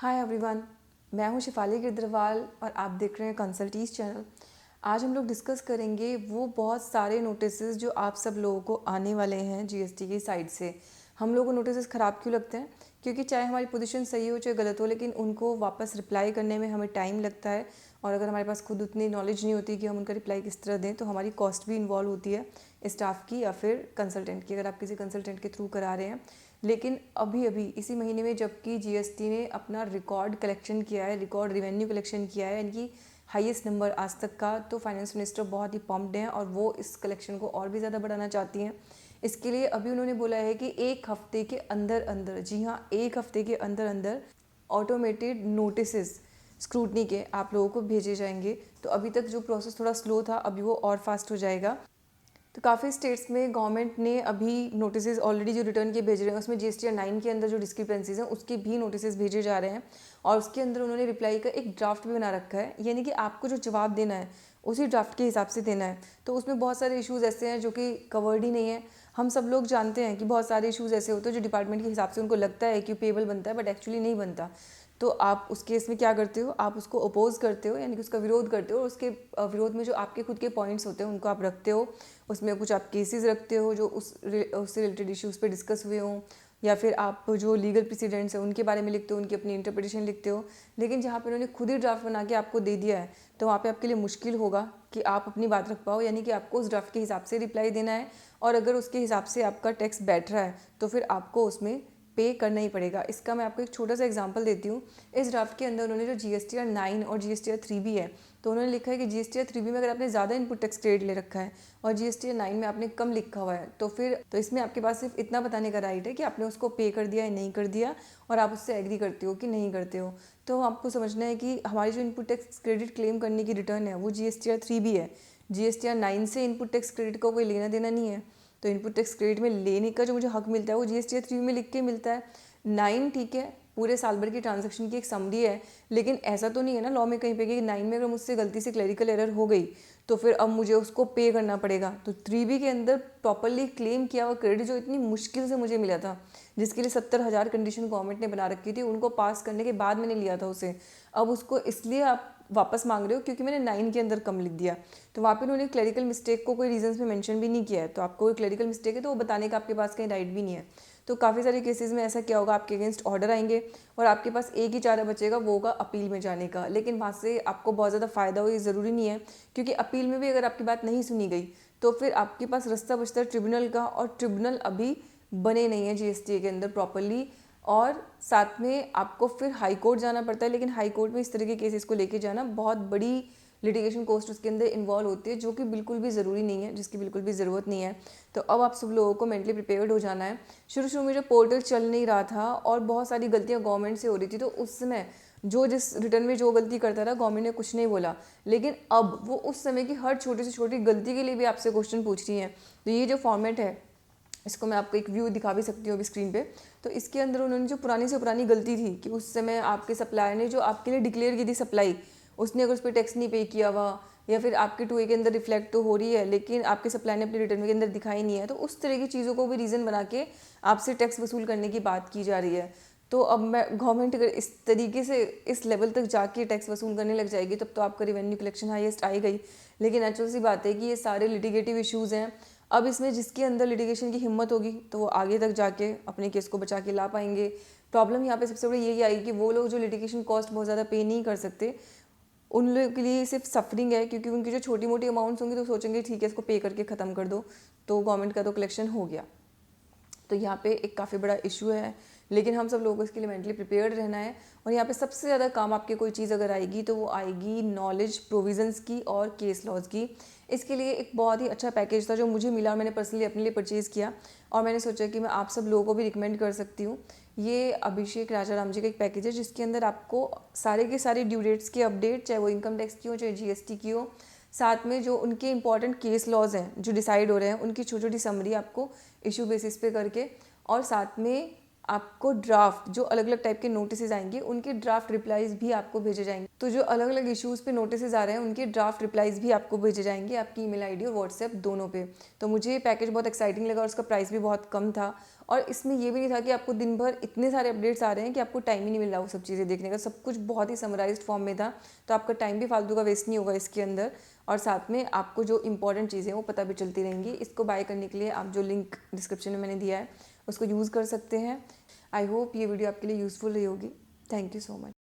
Hi everyone, मैं हूं शिफाली गिरदरवाल और आप देख रहे हैं कंसल्टीज चैनल। आज हम लोग डिस्कस करेंगे वो बहुत सारे नोटिसेस जो आप सब लोगों को आने वाले हैं जीएसटी की साइड से। हम लोगों को नोटिसेस ख़राब क्यों लगते हैं? क्योंकि चाहे हमारी पोजीशन सही हो चाहे गलत हो, लेकिन उनको वापस रिप्लाई करने में हमें टाइम लगता है। और अगर हमारे पास खुद उतनी नॉलेज नहीं होती कि हम उनका रिप्लाई किस तरह दें, तो हमारी कॉस्ट भी इन्वॉल्व होती है स्टाफ की या फिर कंसल्टेंट की, अगर आप किसी कंसल्टेंट के थ्रू करा रहे हैं। लेकिन अभी अभी इसी महीने में जबकि जीएसटी ने अपना रिकॉर्ड कलेक्शन किया है, रिकॉर्ड रिवेन्यू कलेक्शन किया है, यानी कि हाईएस्ट नंबर आज तक का, तो फाइनेंस मिनिस्टर बहुत ही पम्प्ड हैं और वो इस कलेक्शन को और भी ज़्यादा बढ़ाना चाहती हैं। इसके लिए अभी उन्होंने बोला है कि एक हफ्ते के अंदर अंदर, जी हाँ, एक हफ्ते के अंदर अंदर ऑटोमेटेड नोटिसेस स्क्रूटनी के आप लोगों को भेजे जाएंगे। तो अभी तक जो प्रोसेस थोड़ा स्लो था, अभी वो और फास्ट हो जाएगा। तो काफ़ी स्टेट्स में गवर्नमेंट ने अभी नोटिसेस ऑलरेडी जो रिटर्न के भेज रहे हैं, उसमें जीएसटी 9 के अंदर जो डिस्क्रिपेंसीज हैं उसके भी नोटिसेस भेजे जा रहे हैं। और उसके अंदर उन्होंने रिप्लाई का एक ड्राफ्ट भी बना रखा है, यानी कि आपको जो जवाब देना है उसी ड्राफ्ट के हिसाब से देना है। तो उसमें बहुत सारे इश्यूज़ ऐसे हैं जो कि कवर्ड ही नहीं है। हम सब लोग जानते हैं कि बहुत सारे इश्यूज़ ऐसे होते हैं जो डिपार्टमेंट के हिसाब से उनको लगता है कि पेबल बनता है, बट एक्चुअली नहीं बनता। तो आप उस केस में क्या करते हो, आप उसको अपोज करते हो, यानी कि उसका विरोध करते हो। और उसके विरोध में जो आपके खुद के पॉइंट्स होते हैं उनको आप रखते हो। उसमें कुछ आप केसेस रखते हो जो उससे रिलेटेड इश्यूज़ पे डिस्कस हुए हों, या फिर आप जो लीगल प्रेसिडेंट्स हैं उनके बारे में लिखते हो, उनकी अपनी इंटरप्रिटेशन लिखते हो। लेकिन जहाँ पे उन्होंने खुद ही ड्राफ्ट बना के आपको दे दिया है, तो वहाँ पे आपके लिए मुश्किल होगा कि आप अपनी बात रख पाओ, यानी कि आपको उस ड्राफ्ट के हिसाब से रिप्लाई देना है। और अगर उसके हिसाब से आपका टेक्स्ट बैठ रहा है तो फिर आपको उसमें पे करना ही पड़ेगा। इसका मैं आपको एक छोटा सा एग्जांपल देती हूँ। इस ड्राफ्ट के अंदर उन्होंने जो जीएसटीआर 9 और जीएसटीआर 3B है, तो उन्होंने लिखा है कि जीएसटीआर 3B में अगर आपने ज़्यादा इनपुट टैक्स क्रेडिट ले रखा है और जीएसटीआर 9 में आपने कम लिखा हुआ है, तो इसमें आपके पास सिर्फ इतना बताने का राइट है कि आपने उसको पे कर दिया या नहीं कर दिया, और आप उससे एग्री करते हो कि नहीं करते हो। तो आपको समझना है कि हमारी जो इनपुट टैक्स क्रेडिट क्लेम करने की रिटर्न है वो जीएसटीआर 3B है। जीएसटीआर 9 से इनपुट टैक्स क्रेडिट का कोई लेना देना नहीं है। तो इनपुट टैक्स क्रेडिट में लेने का जो मुझे हक मिलता है वो जीएसटीआर 3B में लिख के मिलता है। 9 ठीक है, पूरे साल भर की ट्रांजैक्शन की एक समरी है। लेकिन ऐसा तो नहीं है ना लॉ में कहीं पे कि 9 में अगर मुझसे गलती से क्लरिकल एरर हो गई तो फिर अब मुझे उसको पे करना पड़ेगा। तो 3B के अंदर प्रॉपरली क्लेम किया हुआ क्रेडिट जो इतनी मुश्किल से मुझे मिला था, जिसके लिए 70,000 कंडीशन गवर्नमेंट ने बना रखी थी, उनको पास करने के बाद मैंने लिया था उसे। अब उसको इसलिए आप वापस मांग रहे हो क्योंकि मैंने 9 के अंदर कम लिख दिया। तो वहाँ पे उन्होंने क्लरिकल मिस्टेक को कोई रीजंस में मेंशन भी नहीं किया है। तो आपको कोई क्लरिकल मिस्टेक है तो वो बताने का आपके पास कहीं राइट भी नहीं है। तो काफ़ी सारे केसेस में ऐसा क्या होगा, आपके अगेंस्ट ऑर्डर आएंगे और आपके पास एक ही चारा बचेगा, वो होगा अपील में जाने का। लेकिन वहाँ से आपको बहुत ज़्यादा फ़ायदा हो ये ज़रूरी नहीं है, क्योंकि अपील में भी अगर आपकी बात नहीं सुनी गई तो फिर आपके पास रास्ता बचता है ट्रिब्यूनल का, और ट्रिब्यूनल अभी बने नहीं है जीएसटी के अंदर प्रॉपरली। और साथ में आपको फिर हाई कोर्ट जाना पड़ता है। लेकिन हाई कोर्ट में इस तरह के केसेस को लेके जाना, बहुत बड़ी लिटिगेशन कॉस्ट उसके अंदर इन्वॉल्व होती है, जो कि बिल्कुल भी ज़रूरी नहीं है, जिसकी बिल्कुल भी ज़रूरत नहीं है। तो अब आप सब लोगों को मेंटली प्रिपेयर्ड हो जाना है। शुरू में जो पोर्टल चल नहीं रहा था और बहुत सारी गलतियां गवर्नमेंट से हो रही थी, तो उस समय जो जिस रिटर्न में जो गलती करता था गवर्नमेंट ने कुछ नहीं बोला। लेकिन अब वो उस समय की हर छोटी से छोटी गलती के लिए भी आपसे क्वेश्चन पूछ रही हैं। तो ये जो फॉर्मेट है, इसको मैं आपको एक व्यू दिखा भी सकती हूँ अभी स्क्रीन पे। तो इसके अंदर उन्होंने जो पुरानी से पुरानी गलती थी कि उस समय आपके सप्लायर ने जो आपके लिए डिक्लेयर की थी सप्लाई, उसने अगर उस पर टैक्स नहीं पे किया हुआ, या फिर आपके 2A के अंदर रिफ्लेक्ट तो हो रही है लेकिन आपके सप्लायर ने अपने रिटर्न के अंदर दिखाई नहीं है, तो उस तरह की चीज़ों को भी रीज़न बना के आपसे टैक्स वसूल करने की बात की जा रही है। तो अब मैं गवर्नमेंट अगर इस तरीके से इस लेवल तक जाके टैक्स वसूल करने लग जाएगी, तब तो आपका रेवेन्यू कलेक्शन हाईएस्ट आई गई। लेकिन नेचुरल सी बात है कि ये सारे लिटिगेटिव इश्यूज़ हैं। अब इसमें जिसके अंदर लिटिगेशन की हिम्मत होगी तो वो आगे तक जाके अपने केस को बचा के ला पाएंगे। प्रॉब्लम यहाँ पे सबसे बड़ी यही आएगी कि वो लोग जो लिटिगेशन कॉस्ट बहुत ज़्यादा पे नहीं कर सकते, उन लोगों के लिए सिर्फ सफरिंग है, क्योंकि उनकी जो छोटी मोटी अमाउंट्स होंगी तो सोचेंगे ठीक है इसको पे करके ख़त्म कर दो, तो गवर्नमेंट का तो कलेक्शन हो गया। तो यहाँ पे एक काफ़ी बड़ा इशू है, लेकिन हम सब लोगों को इसके लिए मेंटली प्रिपेयर्ड रहना है। और यहाँ पे सबसे ज़्यादा काम आपके कोई चीज़ अगर आएगी तो वो आएगी नॉलेज प्रोविजंस की और केस लॉज की। इसके लिए एक बहुत ही अच्छा पैकेज था जो मुझे मिला और मैंने पर्सनली अपने लिए परचेज़ किया, और मैंने सोचा कि मैं आप सब लोगों को भी रिकमेंड कर सकती हूँ। ये अभिषेक राजा राम जी का एक पैकेज है जिसके अंदर आपको सारे के सारे ड्यू डेट्स की अपडेट, चाहे वो इनकम टैक्स की हो चाहे जीएसटी की हो, साथ में जो उनके इंपॉर्टेंट केस लॉज हैं जो डिसाइड हो रहे हैं उनकी छोटी छोटी समरी आपको इशू बेसिस पे करके, और साथ में आपको ड्राफ्ट जो अलग अलग टाइप के नोटिस आएंगे उनके ड्राफ्ट रिप्लाईज भी आपको भेजे जाएंगे। तो जो अलग अलग इश्यूज़ पे नोटिस आ रहे हैं उनके ड्राफ्ट रिप्लाईज़ भी आपको भेजे जाएंगे आपकी ईमेल आईडी और व्हाट्सएप दोनों पे। तो मुझे ये पैकेज बहुत एक्साइटिंग लगा और उसका प्राइस भी बहुत कम था। और इसमें ये भी नहीं था कि आपको दिन भर इतने सारे अपडेट्स आ रहे हैं कि आपको टाइम ही नहीं मिल रहा वो सब चीज़ें देखने का। सब कुछ बहुत ही समराइज्ड फॉर्म में था, तो आपका टाइम भी फालतू का वेस्ट नहीं होगा इसके अंदर। और साथ में आपको जो इंपॉर्टेंट चीज़ें हैं वो पता भी चलती रहेंगी। इसको बाय करने के लिए आप जो लिंक डिस्क्रिप्शन में मैंने दिया है उसको यूज़ कर सकते हैं। आई होप ये वीडियो आपके लिए यूज़फुल रही होगी। Thank you so much.